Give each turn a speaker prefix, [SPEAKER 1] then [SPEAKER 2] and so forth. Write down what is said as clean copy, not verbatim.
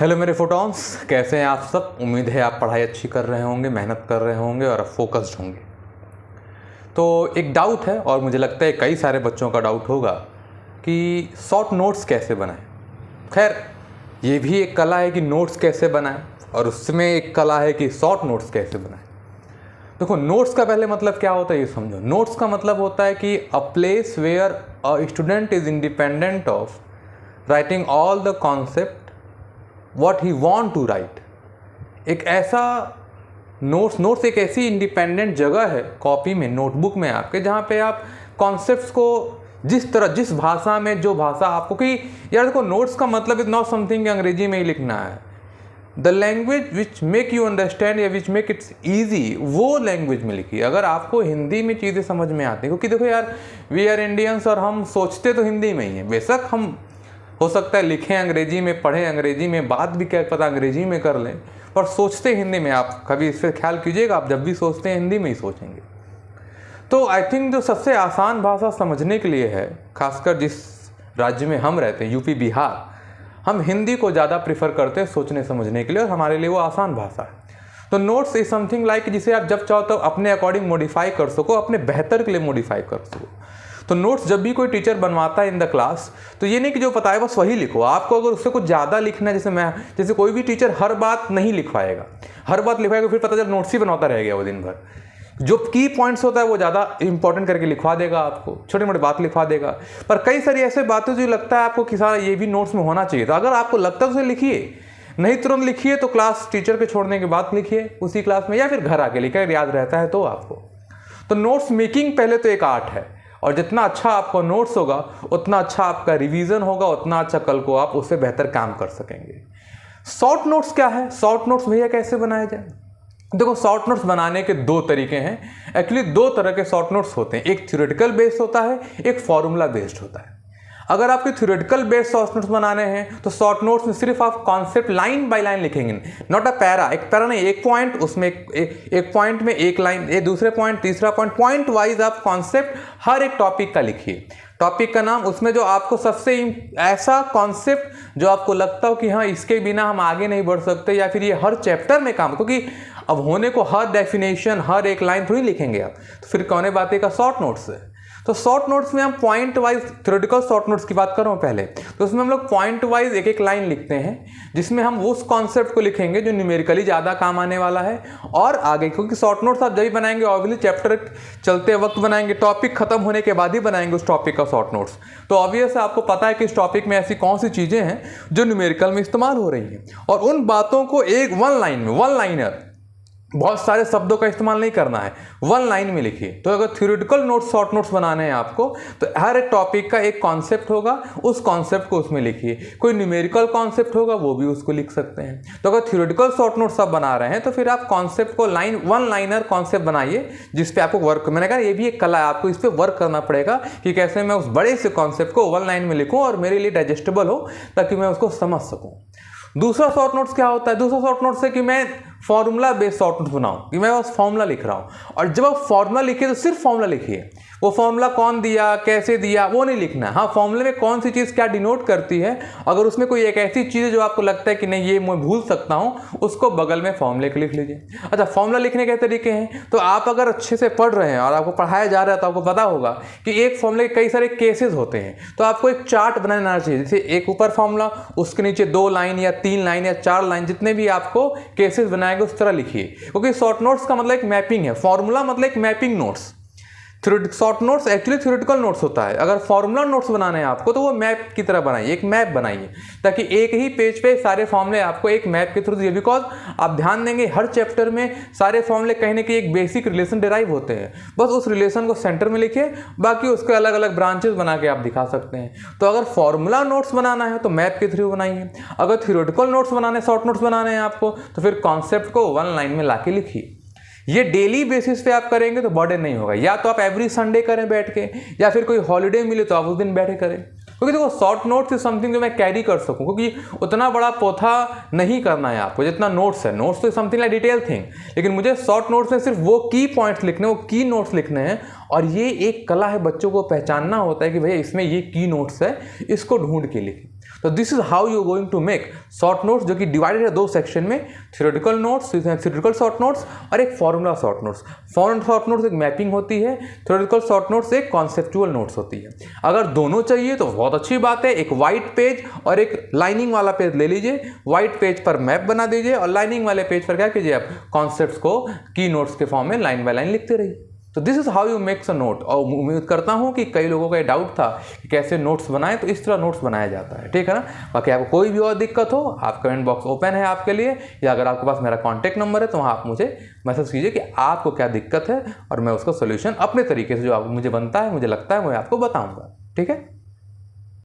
[SPEAKER 1] Hello मेरे photons, कैसे हैं आप सब। उम्मीद है आप पढ़ाई अच्छी कर रहे होंगे, मेहनत कर रहे होंगे और फोकस्ड होंगे। तो एक डाउट है और मुझे लगता है कई सारे बच्चों का डाउट होगा कि शॉर्ट नोट्स कैसे बनाएं। खैर, ये भी एक कला है कि नोट्स कैसे बनाएं और उसमें एक कला है कि शॉर्ट नोट्स कैसे बनाएं। देखो, नोट्स का पहले मतलब क्या होता है ये समझो। नोट्स का मतलब होता है कि a place where a student is independent of writing all the concept what he want to write। एक ऐसा नोट्स एक ऐसी इंडिपेंडेंट जगह है कॉपी में, नोटबुक में आपके, जहाँ पे आप कॉन्सेप्ट्स को जिस भाषा में, जो भाषा आपको, कि यार देखो, नोट्स का मतलब इज नॉट समथिंग अंग्रेजी में ही लिखना है। The language which make you understand या विच मेक इट्स ईजी, वो लैंग्वेज में लिखिए। अगर आपको हिंदी में चीज़ें समझ में आती हैं, क्योंकि देखो यार, वी आर इंडियंस और हम सोचते तो हिंदी में ही हैं। बेशक हम हो सकता है लिखें अंग्रेजी में, पढ़ें अंग्रेजी में, बात भी क्या पता अंग्रेजी में कर लें, पर सोचते हिंदी में। आप कभी इस पर ख्याल कीजिएगा, आप जब भी सोचते हैं हिंदी में ही सोचेंगे। तो आई थिंक जो सबसे आसान भाषा समझने के लिए है, खासकर जिस राज्य में हम रहते हैं, यूपी बिहार, हम हिंदी को ज़्यादा प्रीफर करते हैं सोचने समझने के लिए, और हमारे लिए वो आसान भाषा है। तो नोट्स इज समथिंग लाइक जिसे आप जब चाहो तब अपने अकॉर्डिंग मॉडिफाई कर सको, अपने बेहतर के लिए मॉडिफाई कर सको। तो नोट्स जब भी कोई टीचर बनवाता है इन द क्लास, तो ये नहीं कि जो बताए बस वही लिखो। आपको अगर उससे कुछ ज़्यादा लिखना है, जैसे कोई भी टीचर हर बात नहीं लिखवाएगा, हर बात लिखवाएगा, फिर पता चल नोट्स ही बनवाता रह गया वो दिन भर। जो की पॉइंट्स होता है वो ज़्यादा इंपॉर्टेंट करके लिखवा देगा, आपको छोटी मोटी बात लिखवा देगा। पर कई सारी ऐसे बातें जो लगता है आपको कि सारा ये भी नोट्स में होना चाहिए, तो अगर आपको लगता है तो उसे लिखिए, नहीं तुरंत लिखिए, तो क्लास टीचर के छोड़ने के बाद लिखिए उसी क्लास में, या फिर घर आके लिखिए, याद रहता है तो आपको। तो नोट्स मेकिंग पहले तो एक आर्ट है, और जितना अच्छा आपका नोट्स होगा उतना अच्छा आपका रिवीजन होगा, उतना अच्छा कल को आप उससे बेहतर काम कर सकेंगे। शॉर्ट नोट्स क्या है? शॉर्ट नोट्स भैया कैसे बनाए जाए? देखो, शॉर्ट नोट्स बनाने के दो तरीके हैं। एक्चुअली दो तरह के शॉर्ट नोट्स होते हैं, एक थ्योरेटिकल बेस्ड होता है, एक फॉर्मूला बेस्ड होता है। अगर आपके थ्योरेटिकल बेस्ड शॉर्ट नोट्स बनाने हैं तो शॉर्ट नोट्स में सिर्फ आप कॉन्सेप्ट लाइन बाय लाइन लिखेंगे, नॉट अ पैरा। एक पैरा नहीं, एक पॉइंट, उसमें एक पॉइंट में एक लाइन, ये दूसरे पॉइंट, तीसरा पॉइंट, पॉइंट वाइज आप कॉन्सेप्ट हर एक टॉपिक का लिखिए। टॉपिक का नाम, उसमें जो आपको सबसे ऐसा कॉन्सेप्ट जो आपको लगता हो कि हाँ, इसके बिना हम आगे नहीं बढ़ सकते, या फिर ये हर चैप्टर में काम, क्योंकि अब होने को हर डेफिनेशन, हर एक लाइन थोड़ी लिखेंगे आप, तो फिर कौन बातें का शॉर्ट नोट्स है। तो शॉर्ट नोट्स में हम point wise, theoretical short notes की बात कर रहा हूँ पहले, तो उसमें हम लोग पॉइंट वाइज एक एक लाइन लिखते हैं, जिसमें हम उस कॉन्सेप्ट को लिखेंगे जो न्यूमेरिकली ज़्यादा काम आने वाला है। और आगे, क्योंकि शॉर्ट नोट्स आप जब भी बनाएंगे ऑब्वियसली चैप्टर चलते वक्त बनाएंगे, टॉपिक खत्म होने के बाद ही बनाएंगे उस टॉपिक का शॉर्ट नोट्स। तो ऑब्वियस आपको पता है कि इस टॉपिक में ऐसी कौन सी चीज़ें हैं जो न्यूमेरिकल में इस्तेमाल हो रही हैं, और उन बातों को एक वन लाइन में, वन लाइनर, बहुत सारे शब्दों का इस्तेमाल नहीं करना है, वन लाइन में लिखिए। तो अगर थ्योरेटिकल नोट्स, शॉर्ट नोट्स बनाने हैं आपको, तो हर एक टॉपिक का एक कॉन्सेप्ट होगा, उस कॉन्सेप्ट को उसमें लिखिए। कोई न्यूमेरिकल कॉन्सेप्ट होगा वो भी उसको लिख सकते हैं। तो अगर थ्योरेटिकल शॉर्ट नोट्स आप बना रहे हैं तो फिर आप कॉन्सेप्ट को लाइन, वन लाइनर कॉन्सेप्ट बनाइए, जिस पे आपको वर्क, मैंने कहा ये भी एक कला है, आपको इस पर वर्क करना पड़ेगा कि कैसे मैं उस बड़े से कॉन्सेप्ट को वन लाइन में लिखूँ और मेरे लिए डाइजेस्टेबल हो, ताकि मैं उसको समझ सकूँ। दूसरा शॉर्ट नोट्स क्या होता है? दूसरा शॉर्ट नोट्स है कि मैं फॉर्मूला बेस्ड शॉर्ट नोट्स बनाऊं, कि मैं बस फॉर्मूला लिख रहा हूं, और जब आप फॉर्मूला लिखिए तो सिर्फ फॉर्मूला लिखिए। वो फॉर्मूला कौन दिया, कैसे दिया, वो नहीं लिखना है। हाँ, फॉर्मूले में कौन सी चीज़ क्या डिनोट करती है, अगर उसमें कोई एक ऐसी चीज़ है जो आपको लगता है कि नहीं ये मैं भूल सकता हूँ, उसको बगल में फॉर्मूले को लिख लीजिए। अच्छा, फॉर्मूला लिखने के तरीके हैं, तो आप अगर अच्छे से पढ़ रहे हैं और आपको पढ़ाया जा रहा है तो आपको पता होगा कि एक फॉर्मूले के कई सारे केसेस होते हैं, तो आपको एक चार्ट बनाना चाहिए। जैसे एक ऊपर फॉर्मूला, उसके नीचे 2 लाइन या 3 लाइन या 4 लाइन, जितने भी आपको केसेस बनाएंगे उस तरह लिखिए, क्योंकि शॉर्ट नोट्स का मतलब एक मैपिंग है, फॉर्मूला मतलब एक mapping notes. Short notes actually theoretical notes होता है। अगर फॉर्मूला नोट्स बनाने हैं आपको तो वो मैप की तरह बनाइए, एक मैप बनाइए, ताकि एक ही पेज पे सारे फॉर्मूले आपको एक मैप के थ्रू दिए। बिकॉज आप ध्यान देंगे हर चैप्टर में सारे फॉर्मूले कहीं ना कहीं एक बेसिक रिलेशन डिराइव होते हैं, बस उस रिलेशन को सेंटर में लिखिए, बाकी उसके अलग अलग ब्रांचेस बना के आप दिखा सकते हैं। तो अगर फॉर्मूला नोट्स बनाना है तो मैप के थ्रू बनाइए, अगर थ्योरेटिकल नोट्स बनाने, शॉर्ट नोट्स बनाने हैं आपको, तो फिर कॉन्सेप्ट को वन लाइन में ला के लिखिए। ये डेली बेसिस पे आप करेंगे तो बर्डन नहीं होगा, या तो आप एवरी संडे करें बैठ के, या फिर कोई हॉलीडे मिले तो आप उस दिन बैठे करें। क्योंकि देखो, शॉर्ट नोट्स इज समथिंग जो मैं कैरी कर सकूं, क्योंकि उतना बड़ा पोथा नहीं करना है आपको जितना नोट्स है। नोट्स तो समथिंग लाइक डिटेल थिंग, लेकिन मुझे शॉर्ट नोट्स में सिर्फ वो की पॉइंट्स लिखने, वो की नोट्स लिखने हैं। और ये एक कला है, बच्चों को पहचानना होता है कि भैया इसमें ये की नोट्स है, इसको ढूंढ के लिखें। तो this is how you going to make short notes, जो कि डिवाइडेड है 2 सेक्शन में, theoretical notes, theoretical short notes और एक formula short notes. Formula short notes एक मैपिंग होती है, थ्योरेटिकल शॉर्ट नोट्स एक कॉन्सेप्चुअल नोट्स होती है। अगर दोनों चाहिए तो बहुत अच्छी बात है, एक वाइट पेज और एक लाइनिंग वाला पेज ले लीजिए, वाइट पेज पर मैप बना दीजिए और लाइनिंग वाले पेज पर क्या कीजिए आप कॉन्सेप्ट्स को की नोट्स के फॉर्म में लाइन बाय लाइन लिखते रहिए। तो this is how you makes a note. और उम्मीद करता हूं कि कई लोगों का ये डाउट था कि कैसे नोट्स बनाएं, तो इस तरह नोट्स बनाया जाता है, ठीक है ना। बाकी आपको कोई भी और दिक्कत हो, आप कमेंट बॉक्स ओपन है आपके लिए, या अगर आपके पास मेरा कॉन्टैक्ट नंबर है तो वहाँ आप मुझे मैसेज कीजिए कि आपको क्या दिक्कत है, और मैं उसका सोल्यूशन अपने तरीके से जो आप मुझे बनता है, मुझे लगता है, मैं आपको बताऊँगा, ठीक है।